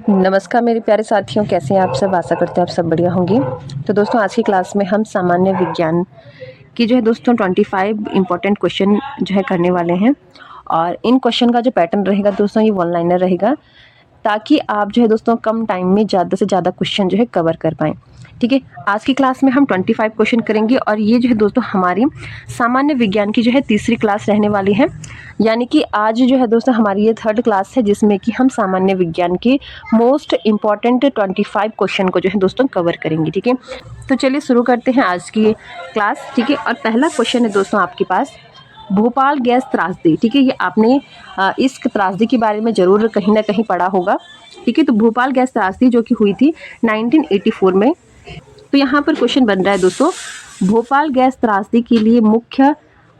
नमस्कार मेरे प्यारे साथियों, कैसे हैं आप सब। आशा करते हैं आप सब बढ़िया होंगे। तो दोस्तों आज की क्लास में हम सामान्य विज्ञान की जो है दोस्तों 25 इंपॉर्टेंट क्वेश्चन जो है करने वाले हैं। और इन क्वेश्चन का जो पैटर्न रहेगा दोस्तों ये वन लाइनर रहेगा, ताकि आप जो है दोस्तों कम टाइम में ज़्यादा से ज़्यादा क्वेश्चन जो है कवर कर पाएँ। ठीक है, आज की क्लास में हम 25 क्वेश्चन करेंगे और ये जो है दोस्तों हमारी सामान्य विज्ञान की जो है तीसरी क्लास रहने वाली है। यानी कि आज जो है दोस्तों हमारी ये थर्ड क्लास है, जिसमें कि हम सामान्य विज्ञान के मोस्ट इम्पॉर्टेंट 25 क्वेश्चन को जो है दोस्तों कवर करेंगे। ठीक है, तो चलिए शुरू करते हैं आज की क्लास। ठीक है, और पहला क्वेश्चन है दोस्तों आपके पास, भोपाल गैस त्रासदी। ठीक है, ये आपने इस त्रासदी के बारे में ज़रूर कहीं ना कहीं पढ़ा होगा। ठीक है, तो भोपाल गैस त्रासदी जो कि हुई थी 1984 में। तो यहाँ पर क्वेश्चन बन रहा है दोस्तों, भोपाल गैस त्रासदी के लिए मुख्य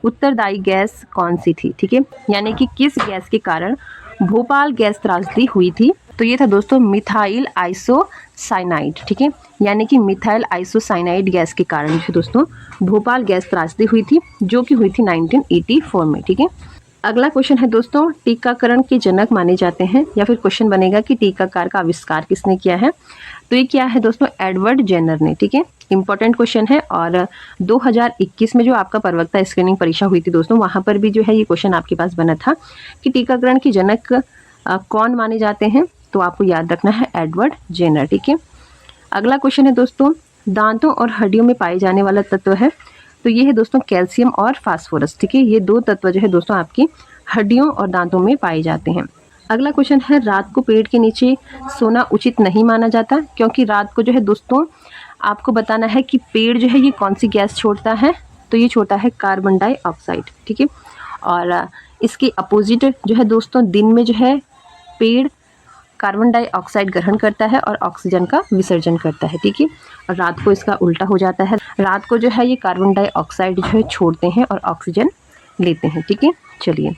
उत्तरदायी गैस कौन सी थी। ठीक है, यानी कि किस गैस के कारण भोपाल गैस त्रासदी हुई थी। तो ये था दोस्तों मिथाइल आइसोसाइनाइड। ठीक है, यानी कि मिथाइल आइसोसाइनाइड गैस के कारण जो दोस्तों भोपाल गैस त्रासदी हुई थी, जो कि हुई थी 1984 में। ठीक है, अगला क्वेश्चन है दोस्तों, टीकाकरण के जनक माने जाते हैं, या फिर क्वेश्चन बनेगा कि टीकाकार का आविष्कार किसने किया है। तो ये क्या है दोस्तों, एडवर्ड जेनर ने। ठीक है, इंपॉर्टेंट क्वेश्चन है। और 2021 में जो आपका प्रवक्ता स्क्रीनिंग परीक्षा हुई थी दोस्तों, वहाँ पर भी जो है ये क्वेश्चन आपके पास बना था कि टीकाकरण के जनक कौन माने जाते हैं। तो आपको याद रखना है एडवर्ड जेनर। ठीक है, अगला क्वेश्चन है दोस्तों, दांतों और हड्डियों में पाए जाने वाला तत्व है। तो ये है दोस्तों कैल्शियम और फास्फोरस। ठीक है, ये दो तत्व जो है दोस्तों आपकी हड्डियों और दांतों में पाए जाते हैं। अगला क्वेश्चन है, रात को पेड़ के नीचे सोना उचित नहीं माना जाता, क्योंकि रात को जो है दोस्तों आपको बताना है कि पेड़ जो है ये कौन सी गैस छोड़ता है। तो ये छोड़ता है कार्बन डाइऑक्साइड। ठीक है, और इसके अपोजिट जो है दोस्तों दिन में जो है पेड़ कार्बन डाइऑक्साइड ग्रहण करता है और ऑक्सीजन का विसर्जन करता है। ठीक है, और रात को इसका उल्टा हो जाता है, रात को जो है ये कार्बन डाइऑक्साइड जो है छोड़ते हैं और ऑक्सीजन लेते हैं। ठीक है, चलिए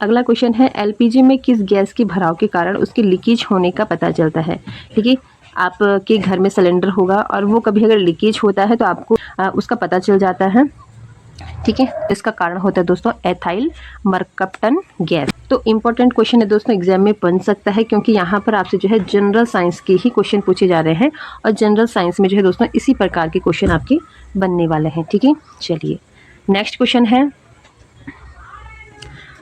अगला क्वेश्चन है, एलपीजी में किस गैस के भराव के कारण उसके लीकेज होने का पता चलता है। ठीक है, आपके घर में सिलेंडर होगा और वो कभी अगर लीकेज होता है तो आपको उसका पता चल जाता है। ठीक है, इसका कारण होता है दोस्तों एथाइल मरकप्टन गैस। तो इंपॉर्टेंट क्वेश्चन है दोस्तों, एग्जाम में बन सकता है, क्योंकि यहाँ पर आपसे जो है जनरल साइंस के ही क्वेश्चन पूछे जा रहे हैं और जनरल साइंस में जो है दोस्तों इसी प्रकार के क्वेश्चन आपके बनने वाले हैं। ठीक है, चलिए नेक्स्ट क्वेश्चन है,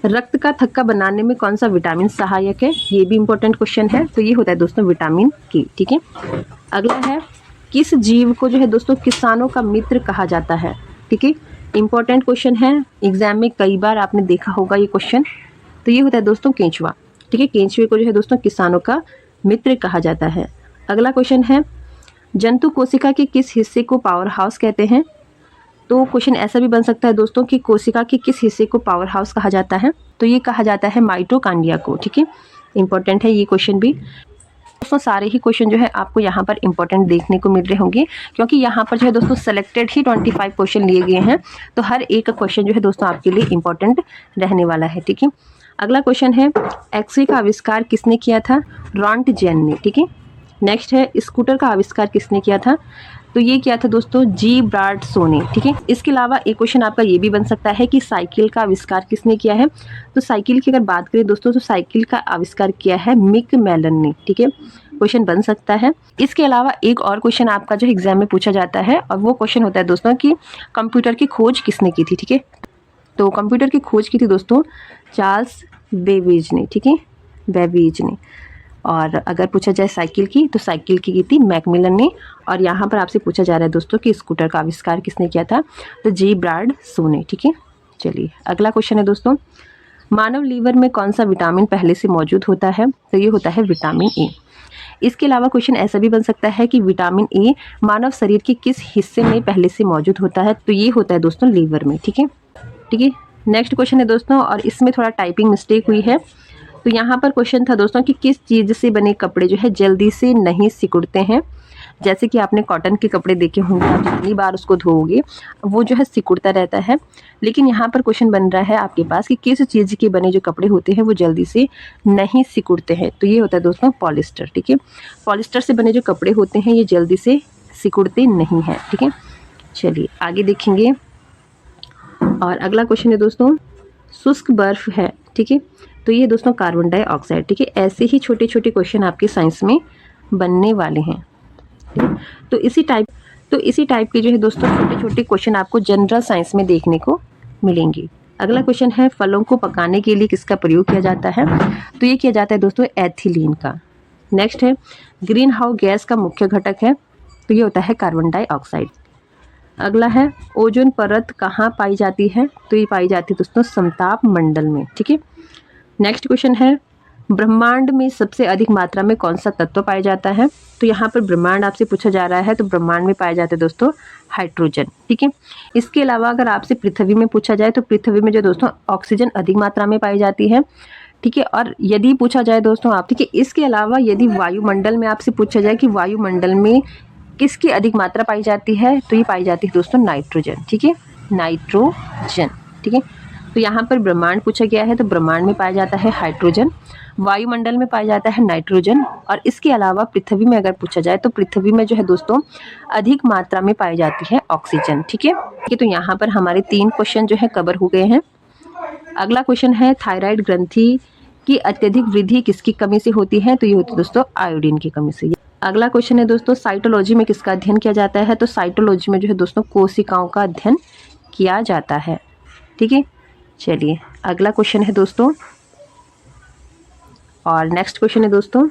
रक्त का थक्का बनाने में कौन सा विटामिन सहायक है। ये भी इंपॉर्टेंट क्वेश्चन है। तो ये होता है दोस्तों विटामिन के। ठीक है, अगला है, किस जीव को जो है दोस्तों किसानों का मित्र कहा जाता है। ठीक है, इंपॉर्टेंट क्वेश्चन है, एग्जाम में कई बार आपने देखा होगा ये क्वेश्चन। तो ये होता है दोस्तों केंचुआ। ठीक है, केंचुए को जो है दोस्तों किसानों का मित्र कहा जाता है। अगला क्वेश्चन है, जंतु कोशिका के किस हिस्से को पावर हाउस कहते हैं। तो क्वेश्चन ऐसा भी बन सकता है दोस्तों कि कोशिका के किस हिस्से को पावर हाउस कहा जाता है। तो ये कहा जाता है माइटोकांड्रिया को। ठीक है, इंपॉर्टेंट है ये क्वेश्चन भी। दोस्तों सारे ही क्वेश्चन जो है आपको यहाँ पर इंपॉर्टेंट देखने को मिल रहे होंगे, क्योंकि यहाँ पर जो है दोस्तों सेलेक्टेड ही 25 क्वेश्चन लिए गए हैं। तो हर एक क्वेश्चन जो है दोस्तों आपके लिए इंपॉर्टेंट रहने वाला है। ठीक है, अगला क्वेश्चन है, एक्सरे का आविष्कार किसने किया था। रॉन्टजेन ने। ठीक है, नेक्स्ट है, स्कूटर का आविष्कार किसने किया था। तो ये क्या था दोस्तों, जी ब्राड शो ने। ठीक है, इसके अलावा एक क्वेश्चन आपका ये भी बन सकता है कि साइकिल का आविष्कार किसने किया है। तो साइकिल की अगर बात करें दोस्तों, तो साइकिल का आविष्कार किया है मिक मेलन ने। ठीक है, क्वेश्चन बन सकता है। इसके अलावा एक और क्वेश्चन आपका जो एग्जाम में पूछा जाता है, और वो क्वेश्चन होता है दोस्तों कि कंप्यूटर की खोज किसने की थी। ठीक है, तो कंप्यूटर की खोज की थी दोस्तों चार्ल्स बेबेज ने। ठीक है, बेबेज ने। और अगर पूछा जाए साइकिल की, तो साइकिल की थी मैकमिलन ने। और यहाँ पर आपसे पूछा जा रहा है दोस्तों कि स्कूटर का आविष्कार किसने किया था। तो जी ब्राड शो ने। ठीक है, चलिए अगला क्वेश्चन है दोस्तों, मानव लीवर में कौन सा विटामिन पहले से मौजूद होता है। तो ये होता है विटामिन ए। इसके अलावा क्वेश्चन ऐसा भी बन सकता है कि विटामिन ए मानव शरीर के किस हिस्से में पहले से मौजूद होता है। तो ये होता है दोस्तों लीवर में। ठीक है, ठीक है, नेक्स्ट क्वेश्चन है दोस्तों, और इसमें थोड़ा टाइपिंग मिस्टेक हुई है। तो यहाँ पर क्वेश्चन था दोस्तों कि किस चीज़ से बने कपड़े जो है जल्दी से नहीं सिकुड़ते हैं। जैसे कि आपने कॉटन के कपड़े देखे होंगे, आप जितनी बार उसको धोओगे वो जो है सिकुड़ता रहता है। लेकिन यहाँ पर क्वेश्चन बन रहा है आपके पास कि किस चीज़ के बने जो कपड़े होते हैं वो जल्दी से नहीं सिकुड़ते हैं। तो ये होता है दोस्तों पॉलिस्टर। ठीक है, पॉलिस्टर से बने जो कपड़े होते हैं ये जल्दी से सिकुड़ते नहीं हैं। ठीक है, चलिए आगे देखेंगे। और अगला क्वेश्चन है दोस्तों, शुष्क बर्फ है। ठीक है, तो ये दोस्तों कार्बन डाइऑक्साइड, ठीक है। ऐसे ही छोटे छोटे क्वेश्चन आपके साइंस में बनने वाले हैं, ठीक है। तो इसी टाइप के जो है दोस्तों छोटे छोटे क्वेश्चन आपको जनरल साइंस में देखने को मिलेंगे। अगला क्वेश्चन है फलों को पकाने के लिए किसका प्रयोग किया जाता है? तो ये किया जाता है दोस्तों एथिलीन का। नेक्स्ट है ग्रीन हाउस गैस का मुख्य घटक है, तो ये होता है कार्बन डाइऑक्साइड। अगला है ओजोन परत कहाँ पाई जाती है? तो ये पाई जाती है दोस्तों समताप मंडल में, ठीक है। नेक्स्ट क्वेश्चन है ब्रह्मांड में सबसे अधिक मात्रा में कौन सा तत्व पाया जाता है? तो यहाँ पर ब्रह्मांड आपसे पूछा जा रहा है, तो ब्रह्मांड में पाया जाता है दोस्तों हाइड्रोजन, ठीक है। इसके अलावा अगर आपसे पृथ्वी में पूछा जाए तो पृथ्वी में जो दोस्तों ऑक्सीजन अधिक मात्रा में पाई जाती है, ठीक है। और यदि पूछा जाए दोस्तों आप, ठीक है, इसके अलावा यदि वायुमंडल में आपसे पूछा जाए कि वायुमंडल में किसकी अधिक मात्रा पाई जाती है, तो ये पाई जाती है दोस्तों नाइट्रोजन, ठीक है, नाइट्रोजन, ठीक है। तो यहाँ पर ब्रह्मांड पूछा गया है, तो ब्रह्मांड में पाया जाता है हाइड्रोजन, वायुमंडल में पाया जाता है नाइट्रोजन, और इसके अलावा पृथ्वी में अगर पूछा जाए तो पृथ्वी में जो है दोस्तों अधिक मात्रा में पाई जाती है ऑक्सीजन, ठीक है। तो यहाँ पर हमारे 3 क्वेश्चन जो है कवर हो गए हैं। अगला क्वेश्चन है थायराइड ग्रंथि की अत्यधिक वृद्धि किसकी कमी से होती है? तो ये होती है दोस्तों आयोडीन की कमी से। अगला क्वेश्चन है दोस्तों साइटोलॉजी में किसका अध्ययन किया जाता है? तो साइटोलॉजी में जो है दोस्तों कोशिकाओं का अध्ययन किया जाता है, ठीक है। चलिए अगला क्वेश्चन है दोस्तों, और नेक्स्ट क्वेश्चन है दोस्तों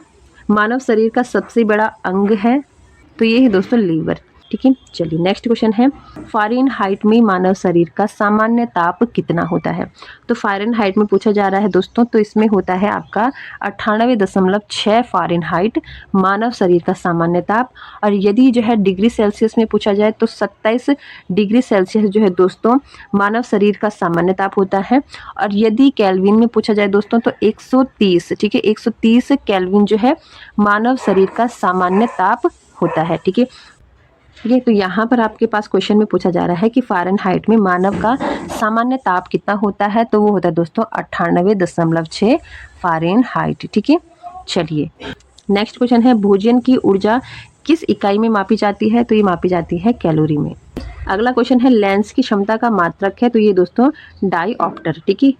मानव शरीर का सबसे बड़ा अंग है, तो ये है दोस्तों लीवर, ठीक है। चलिए नेक्स्ट क्वेश्चन है फ़ारेनहाइट में मानव शरीर का सामान्य ताप कितना होता है? तो फ़ारेनहाइट में पूछा जा रहा है दोस्तों, तो इसमें होता है आपका 98.6 फ़ारेनहाइट मानव शरीर का सामान्य ताप। और यदि जो है डिग्री सेल्सियस में पूछा जाए तो 27 डिग्री सेल्सियस जो है दोस्तों मानव शरीर का सामान्य ताप होता है। और यदि केल्विन में पूछा जाए दोस्तों तो 130, ठीक है, 130 केल्विन जो है मानव शरीर का सामान्य ताप होता है, ठीक है। ठीक है, तो यहाँ पर आपके पास क्वेश्चन में पूछा जा रहा है कि फ़ारेनहाइट में मानव का सामान्य ताप कितना होता है? तो वो होता है दोस्तों 98.6 फ़ारेनहाइट, ठीक है। चलिए नेक्स्ट क्वेश्चन है भोजन की ऊर्जा किस इकाई में मापी जाती है? तो ये मापी जाती है कैलोरी में। अगला क्वेश्चन है लेंस की क्षमता का मात्रक है, तो ये दोस्तों डायऑप्टर, ठीक है।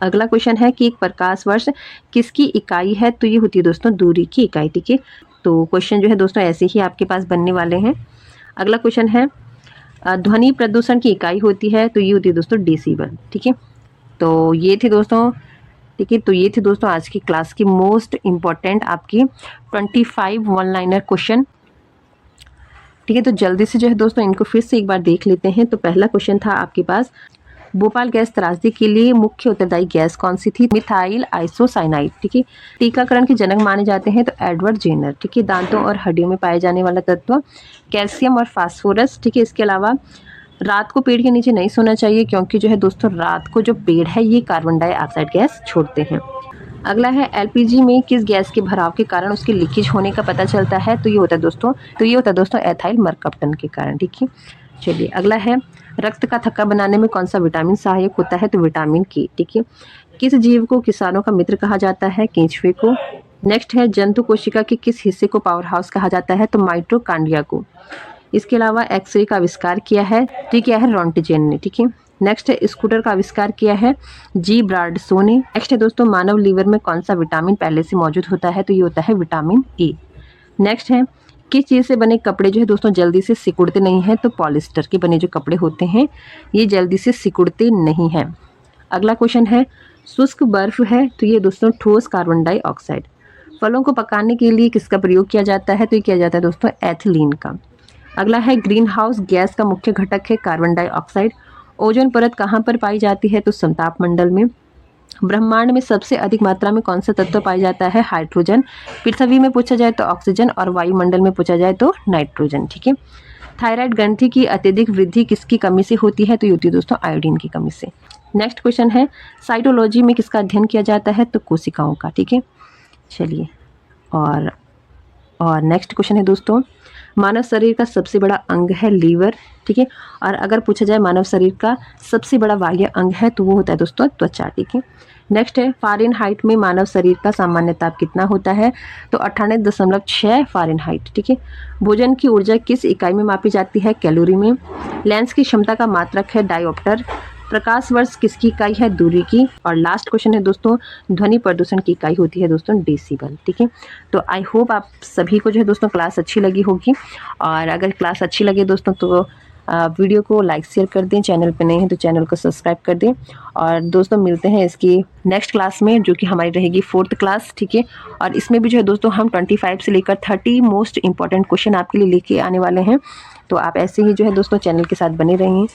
अगला क्वेश्चन है कि एक प्रकाश वर्ष किसकी इकाई है? तो ये होती है दोस्तों दूरी की इकाई, ठीक है। तो क्वेश्चन जो है दोस्तों ऐसे ही आपके पास बनने वाले हैं। अगला क्वेश्चन है ध्वनि प्रदूषण की इकाई होती है, तो ये होती है दोस्तों डेसिबल, ठीक है। तो ये थे दोस्तों, ठीक है, तो ये थे दोस्तों आज की क्लास की मोस्ट इम्पॉर्टेंट आपकी 25 वन लाइनर क्वेश्चन, ठीक है। तो जल्दी से जो है दोस्तों इनको फिर से एक बार देख लेते हैं। तो पहला क्वेश्चन था आपके पास भोपाल गैस त्रासदी के लिए मुख्य उत्तरदायी गैस कौन सी थी? मिथाइल आइसोसाइनाइड, ठीक है। टीकाकरण के जनक माने जाते हैं, तो एडवर्ड जेनर, ठीक है। दांतों और हड्डियों में पाए जाने वाला तत्व कैल्शियम और फास्फोरस, ठीक है। इसके अलावा रात को पेड़ के नीचे नहीं सोना चाहिए, क्योंकि जो है दोस्तों रात को जो पेड़ है ये कार्बन डाइऑक्साइड गैस छोड़ते हैं। अगला है एलपीजी में किस गैस के भराव के कारण उसके लीकेज होने का पता चलता है? तो ये होता है दोस्तों एथाइल मरकप्टन के कारण, ठीक है। चलिए अगला है रक्त का थक्का बनाने में कौन सा विटामिन सहायक होता है? तो विटामिन के, ठीक है। किस जीव को किसानों का मित्र कहा जाता है? केंचुए को। नेक्स्ट है जंतु कोशिका के किस हिस्से को पावर हाउस कहा जाता है? तो माइटोकांड्रिया को। इसके अलावा एक्सरे का आविष्कार किया है, ठीक है, रोंटजेन ने, ठीक है। नेक्स्ट है स्कूटर का आविष्कार किया है जी ब्राडशो ने। नेक्स्ट है दोस्तों मानव लीवर में कौन सा विटामिन पहले से मौजूद होता है? तो ये होता है विटामिन ए। नेक्स्ट है किस चीज़ से बने कपड़े जो है दोस्तों जल्दी से सिकुड़ते नहीं हैं? तो पॉलिस्टर के बने जो कपड़े होते हैं ये जल्दी से सिकुड़ते नहीं हैं। अगला क्वेश्चन है शुष्क बर्फ है, तो ये दोस्तों ठोस कार्बन डाइऑक्साइड। फलों को पकाने के लिए किसका प्रयोग किया जाता है? तो ये किया जाता है दोस्तों एथिलीन का। अगला है ग्रीन हाउस गैस का मुख्य घटक है कार्बन डाइऑक्साइड। ओजोन परत कहाँ पर पाई जाती है? तो समताप मंडल में। ब्रह्मांड में सबसे अधिक मात्रा में कौन सा तत्व पाया जाता है? हाइड्रोजन। पृथ्वी में पूछा जाए तो ऑक्सीजन, और वायुमंडल में पूछा जाए तो नाइट्रोजन, ठीक है। थायराइड ग्रंथि की अत्यधिक वृद्धि किसकी कमी से होती है? तो ये होती है दोस्तों आयोडीन की कमी से। नेक्स्ट क्वेश्चन है साइटोलॉजी में किसका अध्ययन किया जाता है? तो कोशिकाओं का, ठीक है। चलिए और नेक्स्ट क्वेश्चन है दोस्तों मानव शरीर का सबसे बड़ा अंग है लीवर, ठीक है। और अगर पूछा जाए मानव शरीर का सबसे बड़ा बाह्य अंग है तो वो होता है दोस्तों त्वचा, ठीक है। नेक्स्ट है फ़ारेनहाइट में मानव शरीर का सामान्य ताप कितना होता है? तो 98.6 फ़ारेनहाइट, ठीक है। भोजन की ऊर्जा किस इकाई में मापी जाती है? कैलोरी में। लेंस की क्षमता का मात्रक है डायोप्टर, प्रकाश वर्ष किसकी इकाई है? दूरी की। और लास्ट क्वेश्चन है दोस्तों, ध्वनि प्रदूषण की इकाई होती है दोस्तों डेसिबल। ठीक है, तो आई होप आप सभी को जो है दोस्तों क्लास अच्छी लगी होगी। और अगर क्लास अच्छी लगे दोस्तों तो वीडियो को लाइक शेयर कर दें, चैनल पे नए हैं तो चैनल को सब्सक्राइब कर दें। और दोस्तों मिलते हैं इसकी नेक्स्ट क्लास में, जो कि हमारी रहेगी 4th क्लास। ठीक है, और इसमें भी जो है दोस्तों हम 25 से लेकर 30 मोस्ट इंपॉर्टेंट क्वेश्चन आपके लिए लेके आने वाले हैं। तो आप ऐसे ही जो है दोस्तों चैनल के साथ बने रहें,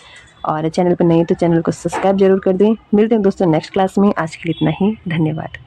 और चैनल पर नए तो चैनल को सब्सक्राइब जरूर कर दें। मिलते हैं दोस्तों नेक्स्ट क्लास में, आज के लिए इतना ही, धन्यवाद।